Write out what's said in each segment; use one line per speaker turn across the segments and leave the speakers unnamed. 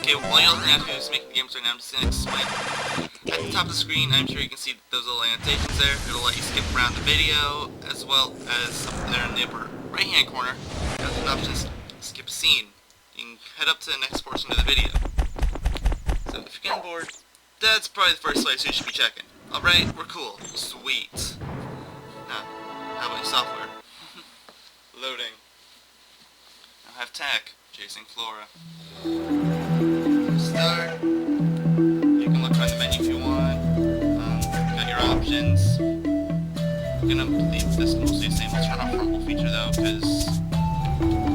Okay, all you'll have to do is make the game right now. I'm just going to explain. At the top of the screen, I'm sure you can see those little annotations there. It'll let you skip around the video, as well as up there in the upper right-hand corner, there's an option to skip a scene. You can head up to the next portion of the video. So if you're getting bored, that's probably the first place you should be checking. Alright, we're cool. Sweet. Now, how about your software? Loading. Now have tech. Chasing Flora. Start. You can look around the menu if you want. Got your options. I'm gonna leave this mostly the same. I'll turn off rumble feature though, because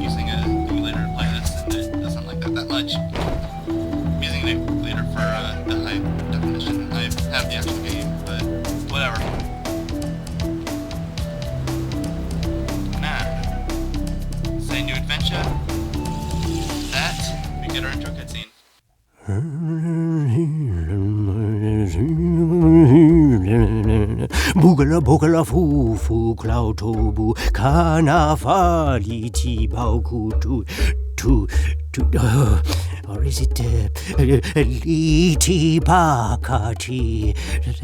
using an emulator to play this, and it doesn't like that much. I'm using an emulator for the high definition. I have the actual game, but whatever. Nah. Say new adventure. That, we get our intro cutscene.
Boogala boogala foo foo cloud tobu kana fali ti bauku to or is it Liti Bakati?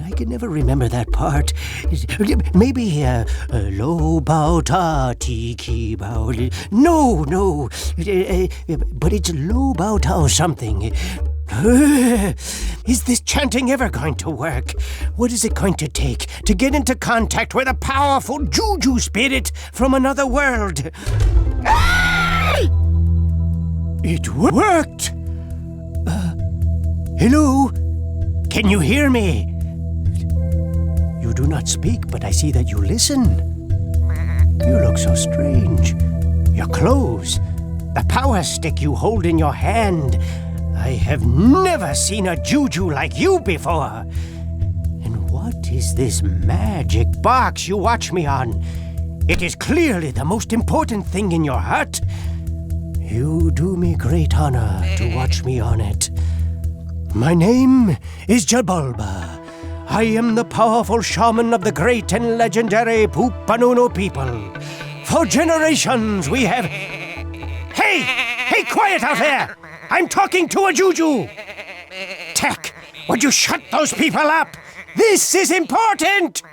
I can never remember that part. Maybe Lo Bao Ta Ti Ki Bao. No, but it's Lo Bao Tao something. Is this chanting ever going to work? What is it going to take to get into contact with a powerful Juju spirit from another world? It worked! Hello? Can you hear me? You do not speak, but I see that you listen. You look so strange. Your clothes, the power stick you hold in your hand. I have never seen a Juju like you before. And what is this magic box you watch me on? It is clearly the most important thing in your hut. You do me great honor to watch me on it. My name is Jabulba. I am the powerful shaman of the great and legendary Poopanunu people. For generations we have... Hey, quiet out there! I'm talking to a Juju! Tech, would you shut those people up? This is important!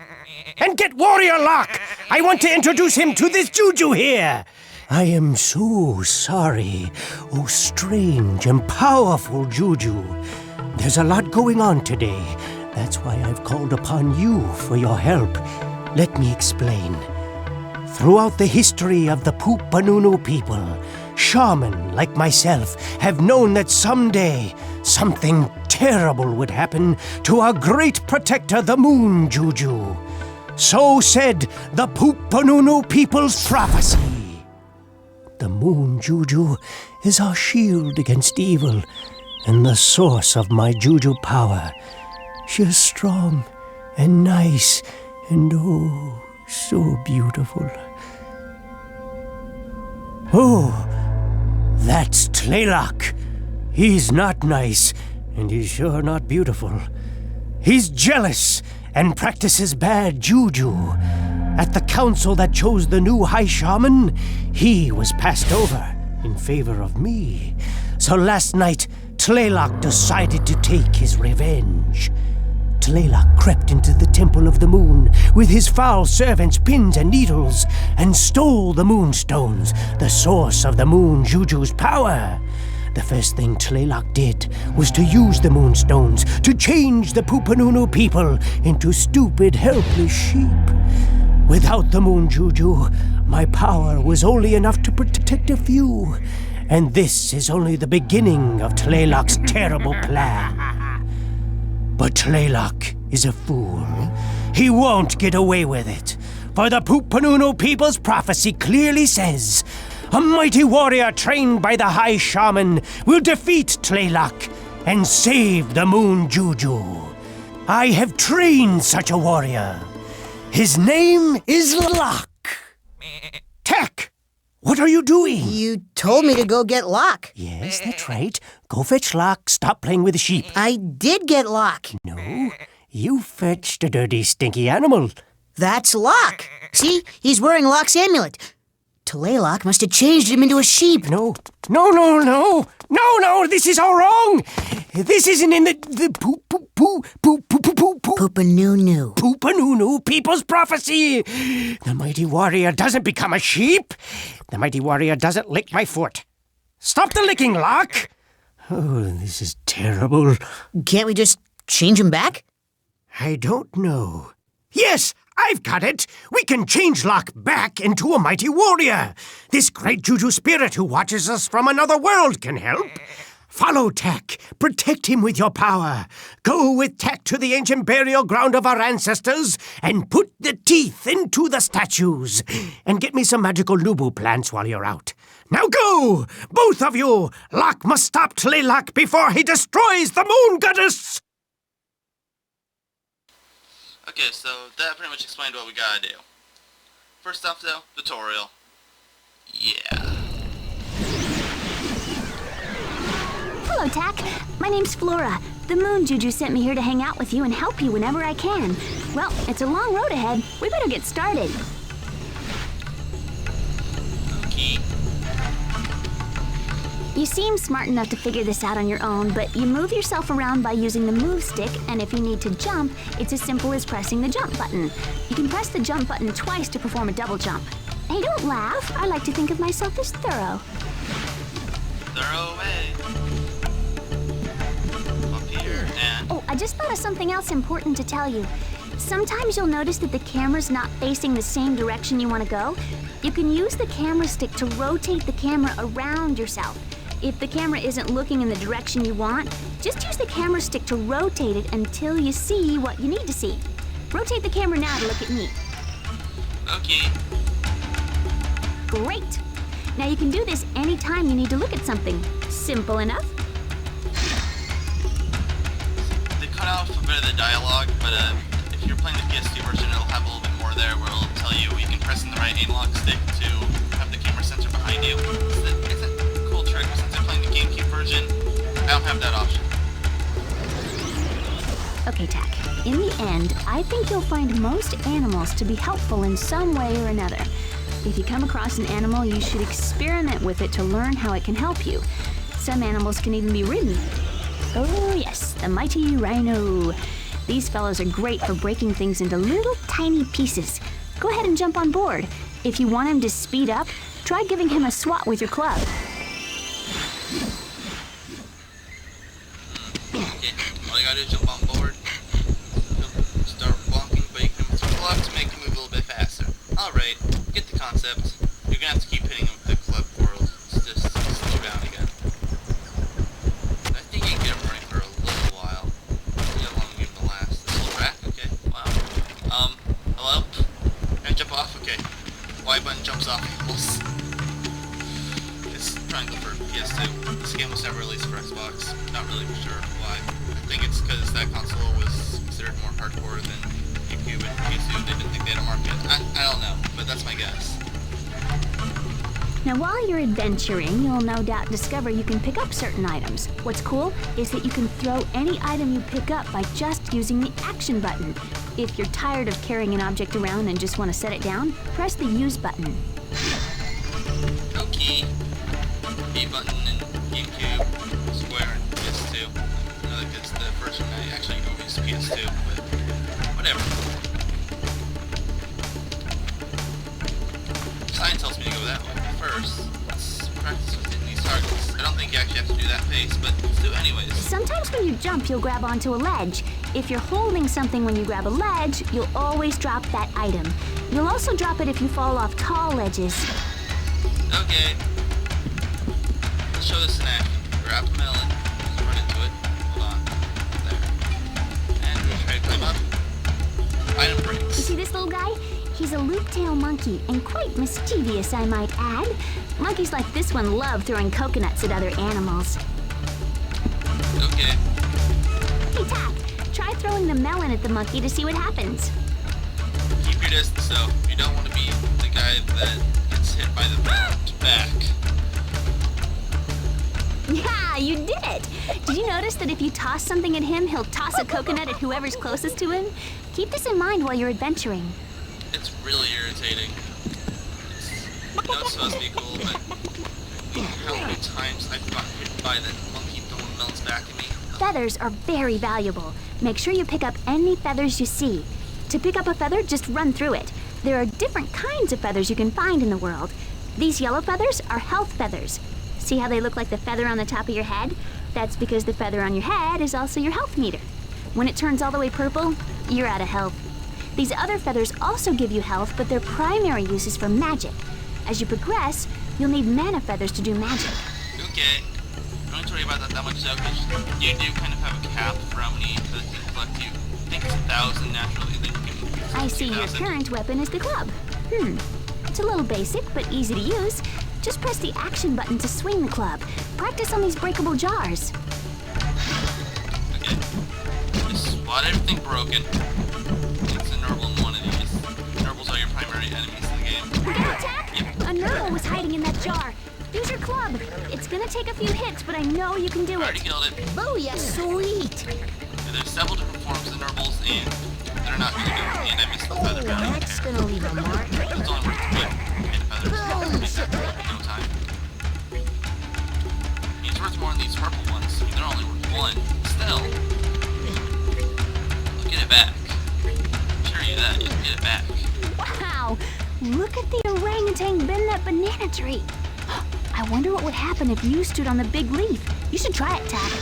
And get Warrior Lock! I want to introduce him to this Juju here! I am so sorry, oh strange and powerful Juju. There's a lot going on today. That's why I've called upon you for your help. Let me explain. Throughout the history of the Poopanunu people, shaman like myself have known that someday something terrible would happen to our great protector, the Moon Juju. So said the Poopanunu people's prophecy. The Moon Juju is our shield against evil and the source of my Juju power. She is strong and nice and oh, so beautiful. Oh, that's Tlaylock. He's not nice and he's sure not beautiful. He's jealous and practices bad Juju. At the council that chose the new High Shaman, he was passed over in favor of me. So last night, Tlaylock decided to take his revenge. Tlaylock crept into the Temple of the Moon with his foul servants, pins and needles, and stole the Moonstones, the source of the Moon Juju's power. The first thing Tlaylock did was to use the Moonstones to change the Poopanunu people into stupid, helpless sheep. Without the Moon Juju, my power was only enough to protect a few. And this is only the beginning of Tlaylock's terrible plan. But Tlaylock is a fool. He won't get away with it. For the Poopanunu people's prophecy clearly says, a mighty warrior trained by the High Shaman will defeat Tlaylock and save the Moon Juju. I have trained such a warrior. His name is Lock. Tech, what are you doing?
You told me to go get Lock.
Yes, that's right. Go fetch Lock. Stop playing with the sheep.
I did get Lock.
No, you fetched a dirty, stinky animal.
That's Lock. See, he's wearing Lock's amulet. Laylock must have changed him into a sheep.
No, this is all wrong. This isn't in the Poopanoo people's prophecy. The mighty warrior doesn't become a sheep. The mighty warrior doesn't lick my foot. Stop the licking, Locke. Oh, this is terrible.
Can't we just change him back?
I don't know. Yes, I've got it! We can change Locke back into a mighty warrior! This great Juju spirit who watches us from another world can help! Follow Tech. Protect him with your power. Go with Tech to the ancient burial ground of our ancestors and put the teeth into the statues. And get me some magical Nubu plants while you're out. Now go! Both of you! Locke must stop Tlaloc before he destroys the moon goddess!
Okay, so that pretty much explained what we gotta do. First off though, tutorial. Yeah.
Hello, Tack. My name's Flora. The moon Juju sent me here to hang out with you and help you whenever I can. Well, it's a long road ahead. We better get started.
Okay.
You seem smart enough to figure this out on your own, but you move yourself around by using the move stick, and if you need to jump, it's as simple as pressing the jump button. You can press the jump button twice to perform a double jump. Hey, don't laugh. I like to think of myself as thorough.
Thorough way. Up here, and...
Oh, I just thought of something else important to tell you. Sometimes you'll notice that the camera's not facing the same direction you want to go. You can use the camera stick to rotate the camera around yourself. If the camera isn't looking in the direction you want, just use the camera stick to rotate it until you see what you need to see. Rotate the camera now to look at me.
Okay.
Great! Now you can do this anytime you need to look at something. Simple enough.
They cut off a bit of the dialogue, but if you're playing the PS2 version, it'll have a little bit more there where it'll tell you can press in the right analog stick to have the camera sensor behind you. It's a cool trick, but since I'm playing the Gamecube version, I don't have that option.
Okay, Tack. In the end, I think you'll find most animals to be helpful in some way or another. If you come across an animal, you should experiment with it to learn how it can help you. Some animals can even be ridden. Oh yes, the mighty rhino. These fellows are great for breaking things into little tiny pieces. Go ahead and jump on board. If you want him to speed up, try giving him a swat with your club.
Okay, all you gotta do is jump on board, start walking, but you can use the club to make him move a little bit faster. Alright, get the concept. You're gonna have to keep hitting him with the club or just slow down again. I think you can get him running for a little while. See how long we give him to last. This little rack? Okay, wow. Hello? Can I jump off? Okay. Y button jumps off equals. It's triangle for PS2. This game was never released for Xbox. Not really sure why. I think it's because that console was considered more hardcore than Gamecube and PS2. They didn't think they had a market. I don't know, but that's my guess.
Now, while you're adventuring, you'll no doubt discover you can pick up certain items. What's cool is that you can throw any item you pick up by just using the action button. If you're tired of carrying an object around and just want to set it down, press the use button.
Okay. B button in Gamecube, Square and PS2. I know that it's the version I actually always PS2, but whatever. Science tells me to go that way. First, let's practice with hitting these targets. I don't think you actually have to do that pace, but let's do it anyways.
Sometimes when you jump, you'll grab onto a ledge. If you're holding something when you grab a ledge, you'll always drop that item. You'll also drop it if you fall off tall ledges.
Okay. Let's show this in action. Grab a melon. Just run into it. Hold on. There. And try to climb up. Item
You
breaks.
see this little guy? He's a loop-tail monkey, and quite mischievous, I might add. Monkeys like this one love throwing coconuts at other animals.
Okay.
Hey, Tack, try throwing the melon at the monkey to see what happens.
Keep your distance though. You don't want to be the guy that gets hit by the back.
Yeah, you did it! Did you notice that if you toss something at him, he'll toss a coconut at whoever's closest to him? Keep this in mind while you're adventuring.
It's really irritating. I know it's supposed to be cool, but how many times I've got hit by that monkey throwing melons back at me.
Feathers are very valuable. Make sure you pick up any feathers you see. To pick up a feather, just run through it. There are different kinds of feathers you can find in the world. These yellow feathers are health feathers. See how they look like the feather on the top of your head? That's because the feather on your head is also your health meter. When it turns all the way purple, you're out of health. These other feathers also give you health, but their primary use is for magic. As you progress, you'll need mana feathers to do magic.
Okay. Don't need to worry about that much though, because you do kind of have a cap for how many feathers you can collect. You think it's 1,000 naturally, then you can
I see your current weapon is the club. It's a little basic, but easy to use. Just press the action button to swing the club. Practice on these breakable jars.
Okay. Just spot everything broken. It's a Nurble in one of these. Nurbles are your primary enemies in the game.
Attack!
Yep.
A Nurgle was hiding in that jar. Use your club. It's gonna take a few hits, but I know you can do
Already
it.
killed it.
Booyah, sweet!
And there's several different forms of Nurbles, and they're not too good. And I missed the feather bounty.
That's gonna leave a mark.
It's only worth to put in feathers. No time. It's worth more than these purple ones. I mean, they're only worth 1. Still. I'll get it back. Assure you that. You'll get it back.
Wow! Look at the orangutan bend that banana tree. I wonder what would happen if you stood on the big leaf. You should try it, Tak.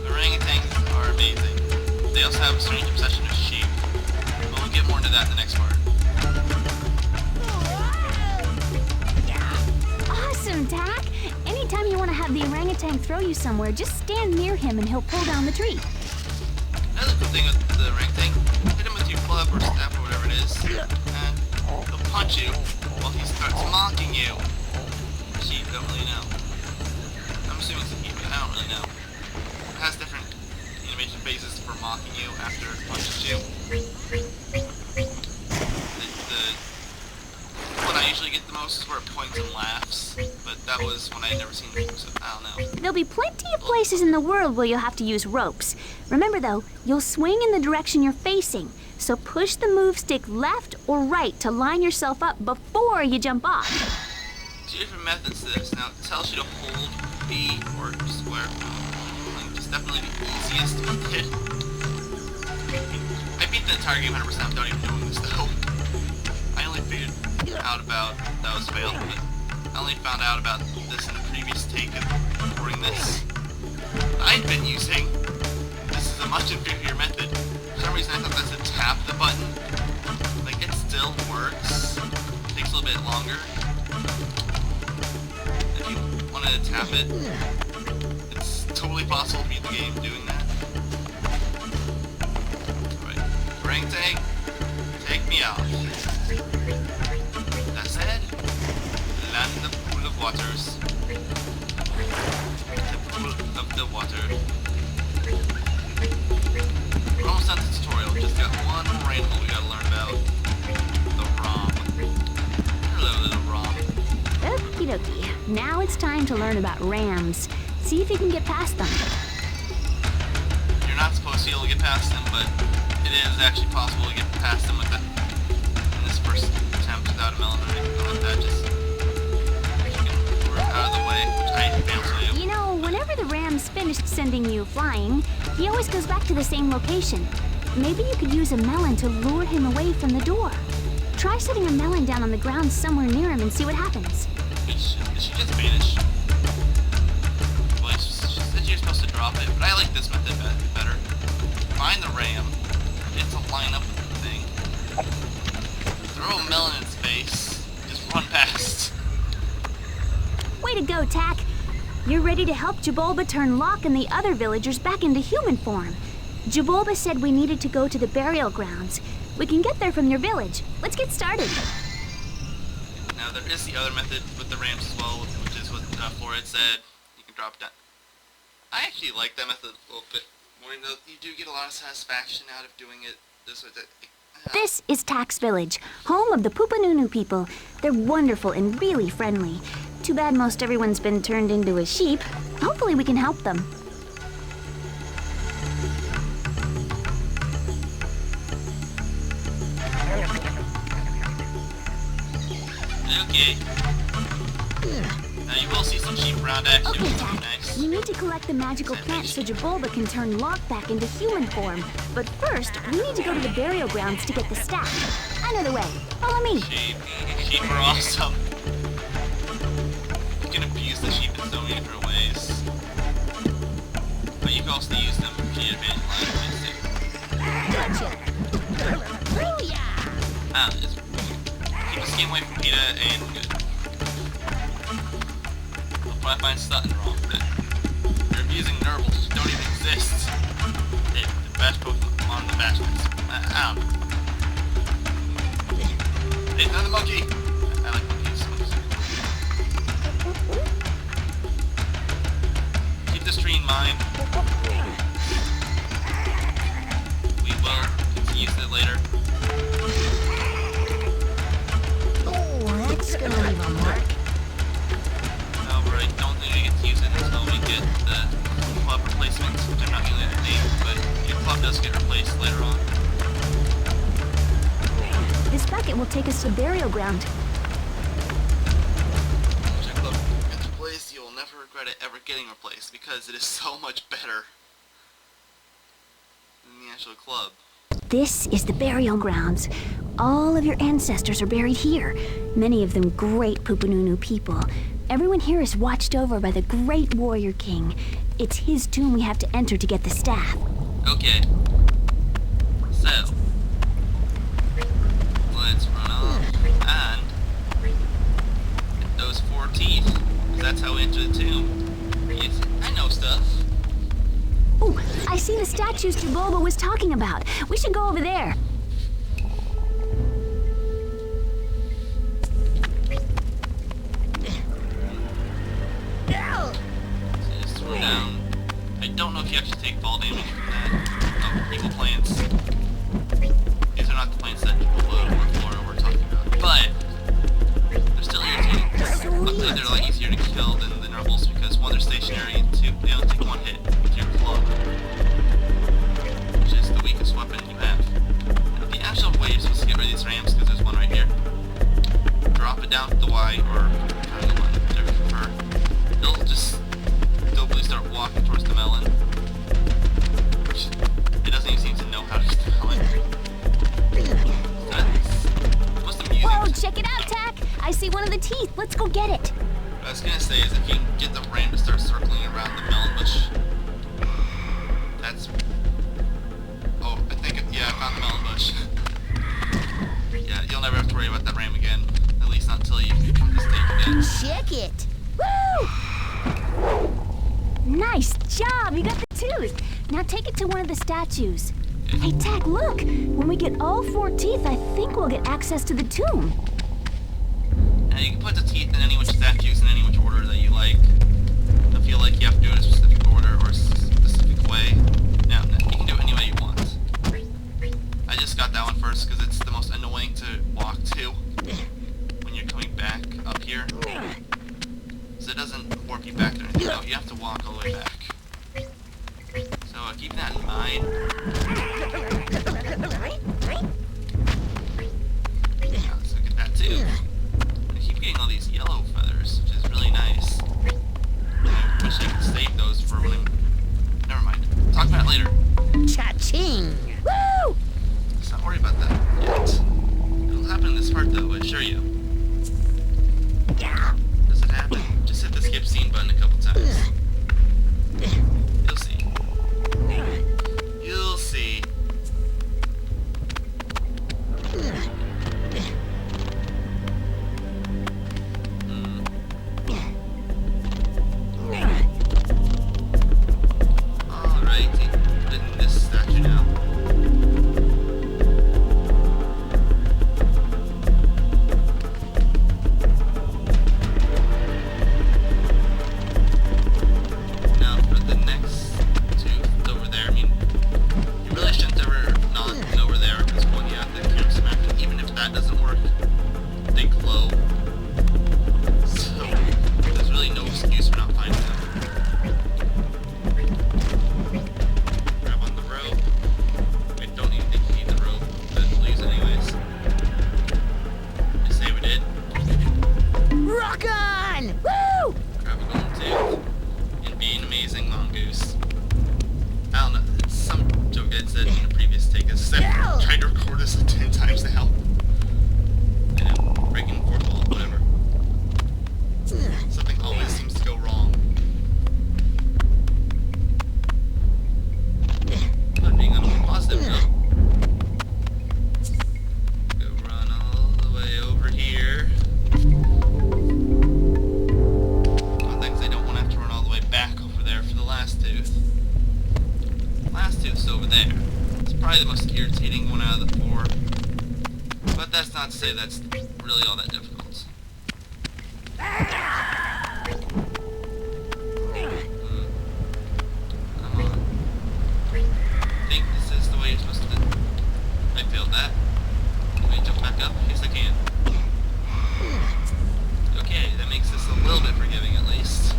Orangutans are amazing. They also have a strange obsession with sheep. But we'll get more into that in the next part.
Awesome, Tak! Anytime you want to have the orangutan throw you somewhere, just stand near him and he'll pull down the tree.
Another cool thing with the orangutan, hit him with your club or staff or whatever it is, and he'll punch you while he starts mocking you. Sheep, don't really know. I'm assuming it's a sheep, but I don't really know. It has different animation phases for mocking you after it punches you. The one I usually get the most is where it points and laughs, but that was when I had never seen it, so I don't know.
There'll be plenty of places in the world where you'll have to use ropes. Remember though, you'll swing in the direction you're facing, so push the move stick left or right to line yourself up before you jump off.
2 different methods to this. Now, it tells you to hold B or square. It's definitely the easiest method. I beat the entire game 100% without even doing this though. I only figured out about that was failed, but I only found out about this in the previous take of recording this. I've been using. This is a much inferior method. For some reason I thought that's to tap the button. Like, it still works. It takes a little bit longer. If you wanted to tap it, it's totally possible to beat the game doing that. Alright, orangutan, take me off. That said, land in the pool of waters. The pool of the water. We're almost done the tutorial, just got one more animal we gotta learn about. The Rom. Hello, little Rom.
Okie dokie. Now it's time to learn about rams. See if you can get past them.
You're not supposed to be able to get past them, but it is actually possible to get past them with that in this first attempt without a melon or anything like that. Just you can move out of the way, which I failed to do.
You know, whenever the ram's finished sending you flying, he always goes back to the same location. Maybe you could use a melon to lure him away from the door. Try setting a melon down on the ground somewhere near him and see what happens.
Did she just vanish? Well, she said you're supposed to drop it, but I like this method better. Find the ram. It's a line up with the thing. Throw a melon in its face. Just run past.
Way to go, Tak! You're ready to help Jabulba turn Locke and the other villagers back into human form. Jabulba said we needed to go to the burial grounds. We can get there from your village. Let's get started.
Now, there is the other method with the rams as well, which is what Flora said. You can drop down. I actually like that method a little bit more. You know, you do get a lot of satisfaction out of doing it this way.
This is Tak's village, home of the Pupanunu people. They're wonderful and really friendly. Too bad most everyone's been turned into a sheep. Hopefully we can help them.
Okay. Now you will see some sheep around action,
Okay,
which is
Dad.
nice.
We need to collect the magical plant so Jabulba can turn Locke back into human form. But first, we need to go to the burial grounds to get the staff. I know the way. Follow me.
Sheep. Sheep are awesome. You can abuse the sheep in so many different ways. But you can also use them for your advantage line too.
Gotcha. Booyah!
Just keep this game away from PETA and good. We'll probably find something wrong with it. You're abusing Nurbles, which don't even exist. Hey, the bash Pokemon, the bash ones. I don't know. Hey, another monkey! I like monkeys. Monkeys are cool. Keep this tree in mind. We will continue to use it later.
Oh, that's gonna leave a mark.
However, I don't think we get to use it until we get the club replacements, which I'm not going to name, but your club does get replaced later on.
This bucket will take us to the burial ground.
Once your club gets replaced, you will never regret it ever getting replaced, because it is so much better than the actual club.
This is the burial grounds. All of your ancestors are buried here. Many of them great Pupanunu people. Everyone here is watched over by the great warrior king. It's his tomb we have to enter to get the staff.
Okay. So, let's run off and get those 4 teeth, because that's how we enter the tomb. Yes, I know stuff.
Oh, I see the statues Jabulba was talking about. We should go over there.
Just throw down. I don't know if you actually take fall damage from that. Oh, evil plants. These are not the plants that Jabulba or Flora were talking about. But they're still irritating. Luckily they're a lot easier to kill than the Nurbles because one, they're stationary, and two, they only take 1 hit with your club. Which is the weakest weapon you have. Now, the actual way you're supposed to get rid of these rams, because there's one right here. Drop it down to the Y or triangle button, whichever you prefer. They'll just dopely start walking towards the melon. Which it doesn't even seem to know how to use the melon. That's most amusing.
Whoa, check it out, Tack. I see one of the teeth. Let's go get it.
What I was gonna say is if you can get the ram to start circling around the melon bush, that's... Oh, I think, yeah, I found the melon bush. Yeah, you'll never have to worry about that ram again. At least not until you come to the stage again.
Check it.
Woo! Nice job. You got the tooth. Now take it to one of the statues. Hey, Tack, look. When we get all 4 teeth, I think we'll get access to the tomb.
Now you can put the teeth in any which statues in any which order that you like. I feel like you have to do it in a specific order or a specific way. Now, you can do it any way you want. I just got that one first because it's the most annoying to walk to when you're coming back up here. So it doesn't warp you back there. No, you have to walk all the way back. So keep that in mind. Yeah, let's look at that too. I keep getting all these yellow feathers, which is really nice. I wish I could save those for when I'm... Never mind. Talk about it later.
Cha-ching.
Woo!
Let's not worry about that yet. It'll happen in this part though, I assure you. Does it happen? Just hit the skip scene button a couple times. You'll see. You'll don't know. It's some joke I said in a previous take. Is that I tried to record this like 10 times now. And breaking fourth wall, whatever. Something always seems to go wrong. But being on a more positive note, go run all the way over here. One thing is I don't want to have to run all the way back over there for the last tooth. Last tooth's over there. It's probably the most irritating one out of the 4. But that's not to say that's really all that difficult. Come on. I think this is the way you're supposed to do it. I failed that. Can I jump back up? Yes, I can. Okay, that makes this a little bit forgiving at least.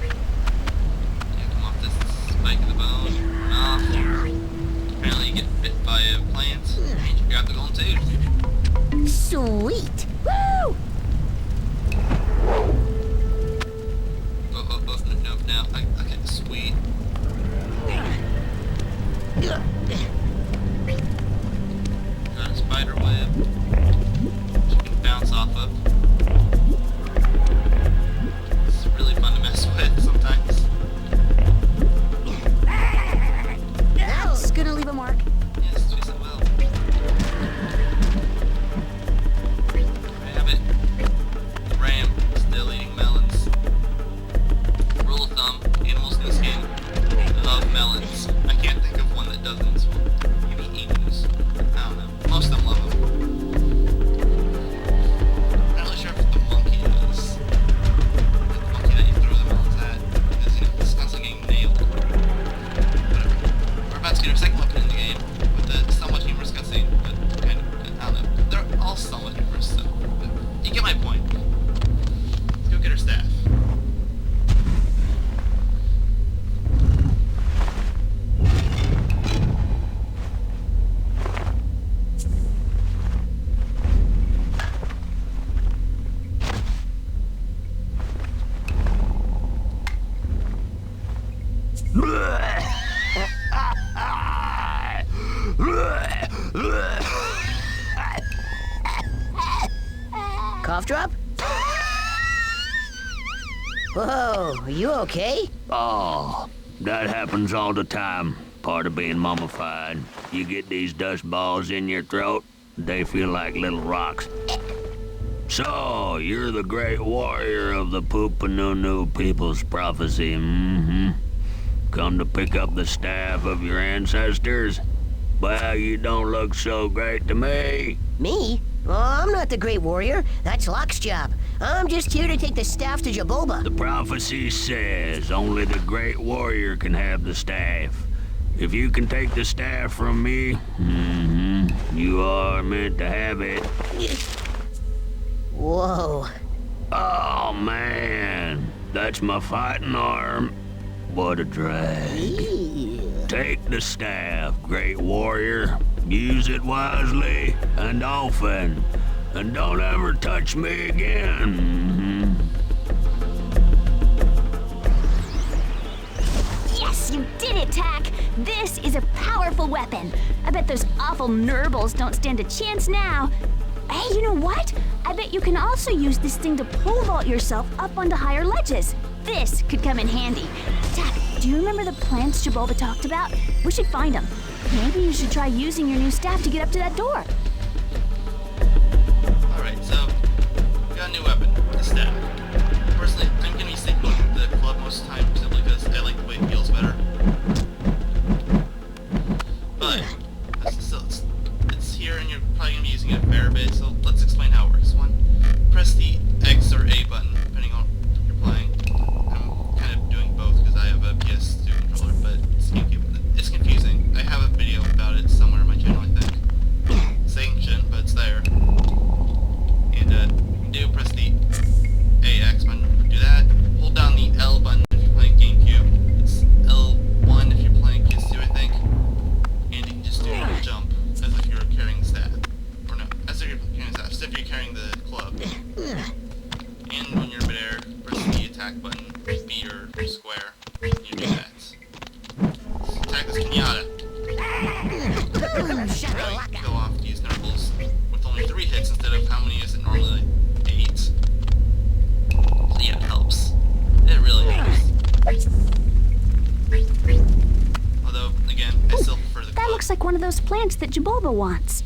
Yeah, come off this spike of the bone. Run off. Apparently you get bit by a plant and you grab the golden tooth.
Sweet. Woo!
No. Okay, sweet. Got a spider web. Which you can bounce off of. It's really fun to mess with sometimes.
That's gonna leave a mark.
Yes, yes it will. I have it. The ram still eating melons. Rule of thumb, animals in this game love melons. I can't think of one that doesn't. Maybe emus. I don't know. Most of them love them. Not really sure if the monkey does. The monkey that you throw the melons at. Because, you know, it's constantly getting nailed. Whatever. We're about to get our second weapon in the game with a somewhat humorous cutscene, but kind of, I don't know. They're all somewhat humorous, so. But you get my point. Let's go get our staff.
Cough drop? Whoa, are you okay?
Oh, that happens all the time. Part of being mummified. You get these dust balls in your throat, they feel like little rocks. So, you're the great warrior of the Poopanunu people's prophecy, Come to pick up the staff of your ancestors? Well, you don't look so great to me.
Me? Oh, I'm not the great warrior. That's Locke's job. I'm just here to take the staff to Jaboba.
The prophecy says only the great warrior can have the staff. If you can take the staff from me, you are meant to have it.
Whoa.
Oh, man. That's my fighting arm. What a drag. Take the staff, great warrior. Use it wisely and often. And don't ever touch me again.
Yes, you did it, Tack! This is a powerful weapon. I bet those awful nurbles don't stand a chance now. Hey, you know what? I bet you can also use this thing to pole vault yourself up onto higher ledges. This could come in handy. Tack, do you remember the plants Jaboba talked about? We should find them. Maybe you should try using your new staff to get up to that door.
Alright, so, we got a new weapon, the staff. Personally, I'm going to be sticking with the club most of the time simply because I like the way it feels better. But, it's here and you're probably going to be using it a fair bit, so let's explain how it works. One, press the X or A button, depending on what you're playing. I'm kind of doing both because I have a PS2 controller, but it's Gamecube. It's confusing. I have a video about it somewhere on my channel, I think. It's ancient, but it's there. And, do press the A
looks like one of those plants that Jabulba wants.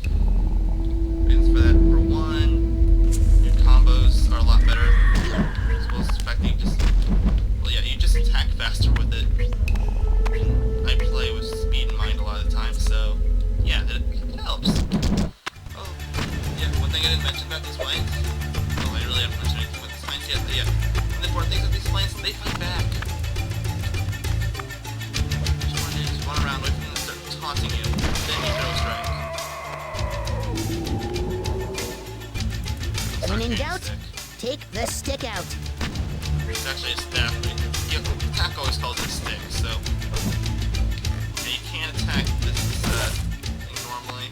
Reasons for that. For one, your combos are a lot better. As well as the fact that you just... Well, yeah, you just attack faster with it. I play with speed in mind a lot of the time, so... Yeah, it helps. Oh, yeah, one thing I didn't mention about these plants... Well, I really haven't mentioned anything about these plants yet, but yeah. And the important thing with these plants, they fight back. Just run around, wait for them to start taunting you, then you throw a strike.
When in doubt, take the stick out.
It's actually a staff. Yeah, attack always calls it a stick, so... Yeah, you can attack this thing normally.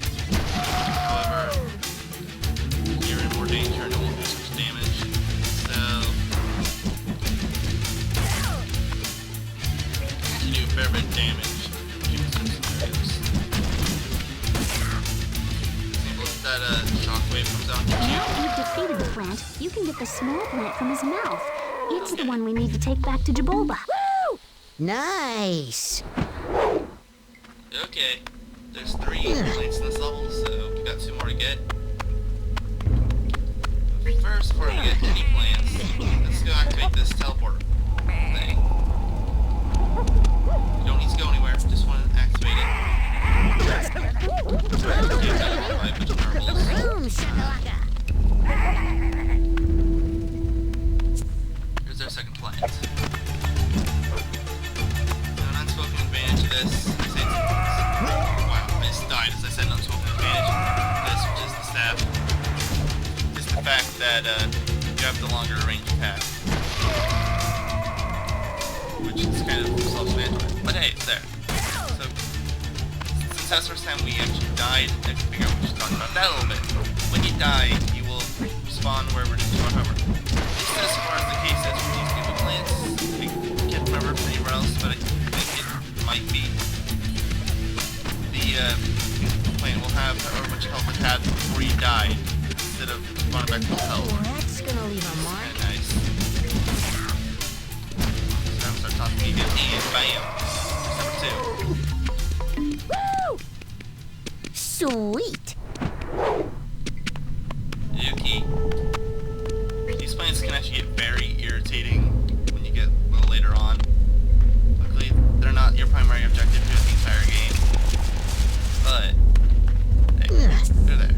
However, you're in more danger and it won't do so much damage. So... You do a fair bit of damage in some scenarios. That shockwave comes out.
Now that you've defeated the plant, you can get the small plant from his mouth. It's the one we need to take back to Jabulba.
Woo! Nice.
Okay, there's 3 plants in this level, so we got 2 more to get. First, before we get any plants, let's go activate this teleporter thing. You don't need to go anywhere, just want to activate it.
Boom, shakalaka.
Here's our second plant. Now, an unspoken advantage of this is wow, I just died as I said an unspoken advantage. This, which is the staff, is the fact that you have the longer range attack. Which is kind of self-explanatory. But hey, it's there. So, since that's the first time we actually died, I can figure out what we're talking about that a little bit. When you die, you will spawn wherever it is you want, however. At least as far as the case is with these new plants. I can't remember if it's anywhere else, but I think it might be. The plant will have however much health it had before you died, instead of spawning back to health.
Oh, that's gonna leave a mark.
Kinda nice. So I'm gonna start talking to you again, and bam! There's number 2.
Woo! Sweet.
Yuki. These plants can actually get very irritating when you get a little later on. Luckily, they're not your primary objective through the entire game. But, hey, they're there.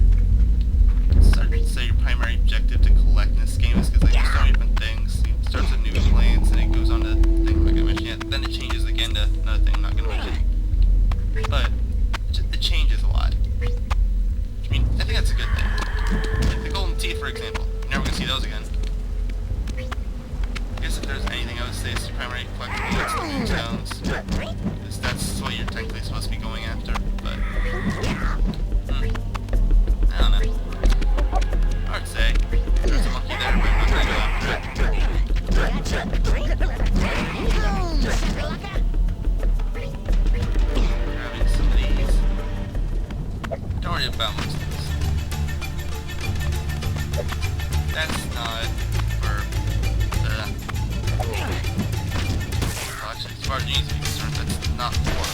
So I'd say your primary objective to collect in this game is because they do so many different things. It starts with new plants and it goes on to things I'm not going to mention yet. Then it changes again to another thing I'm not going to mention. But, it changes a lot. I mean, I think that's a good thing. Like the golden teeth, for example. You're never gonna see those again. I guess if there's anything I would say is the primary collectible, it's the moonstones. Because that's what you're technically supposed to be going after, but... I don't know. Hard to say. There's a monkey there, but I'm not gonna go after it. Grabbing some of these. Don't worry about most of this. That's not for well, actually, as far as you need to be concerned, that's not for.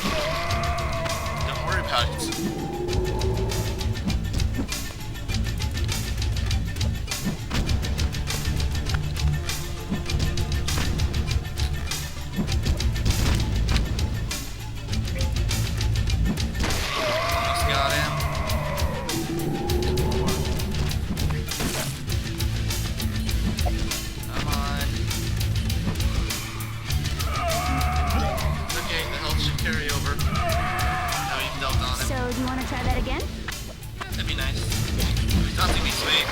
Don't worry about it. Almost got him. Come on. Okay, the health should carry over. Now you've dealt on him.
So, do you want to try that again?
That'd be nice. He's not too sweet.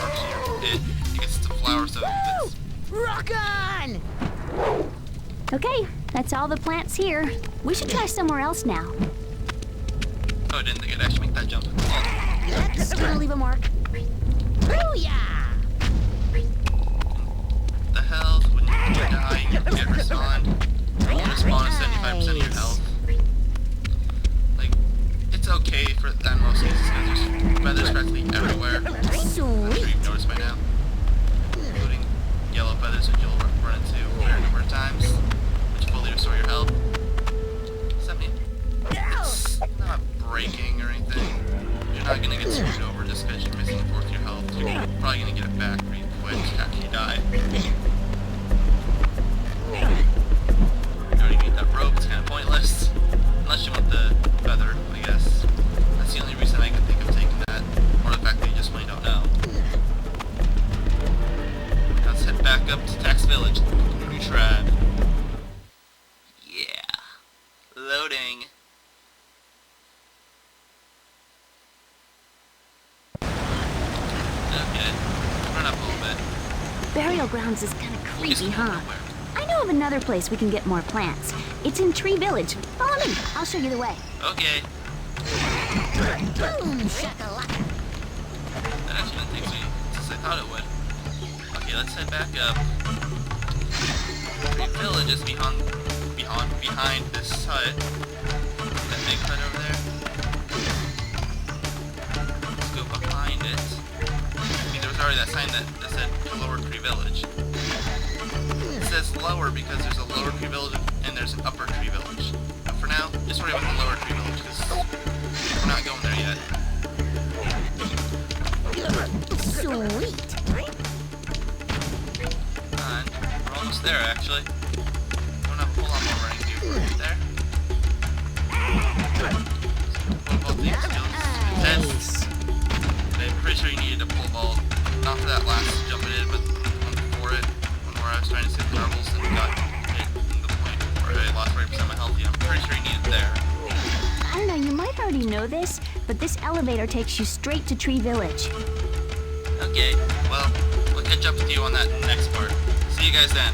Works here. It gets the flower, so it's...
Rock on!
Okay, that's all the plants here. We should try somewhere else now.
Oh, I didn't think I'd actually make that jump. Oh.
That's gonna leave a mark. Booyah!
The health, when you die, you get respawned. You respawn at 75% of your health. Like, it's okay for that in most cases because there's feathers practically everywhere. I'm sure
Sweet.
you've noticed by now. Including yellow feathers, which you'll run into a fair number of times, which fully restore your health. 70. It's not loading. Okay, run up a little bit.
Burial grounds is kind of
It's
creepy, huh?
nowhere.
I know of another place we can get more plants. It's in Tree Village. Follow me. I'll show you the way.
Okay.
Boom, shakalaka.
That actually didn't take me as I thought it would. Okay, let's head back up. Tree Village is behind this hut. That big hut over there. Let's go behind it. I mean, there was already that sign that said Lower Tree Village. It says lower because there's a Lower Tree Village and there's an Upper Tree Village. But for now, just worry about the Lower Tree Village because we're not going there yet.
Sweet.
And we're almost there, actually. Don't have a whole lot more running to do right there. Pull ball thing skills tests. I'm pretty sure you needed a pull ball, not for that last jump I did, but the one before it, where I was trying to skip marbles and got hit in the point where I lost 40% of my health. I'm pretty sure you needed it there.
I don't know, you might already know this, but this elevator takes you straight to Tree Village.
Okay, well, we'll catch up with you on that next part. See you guys then.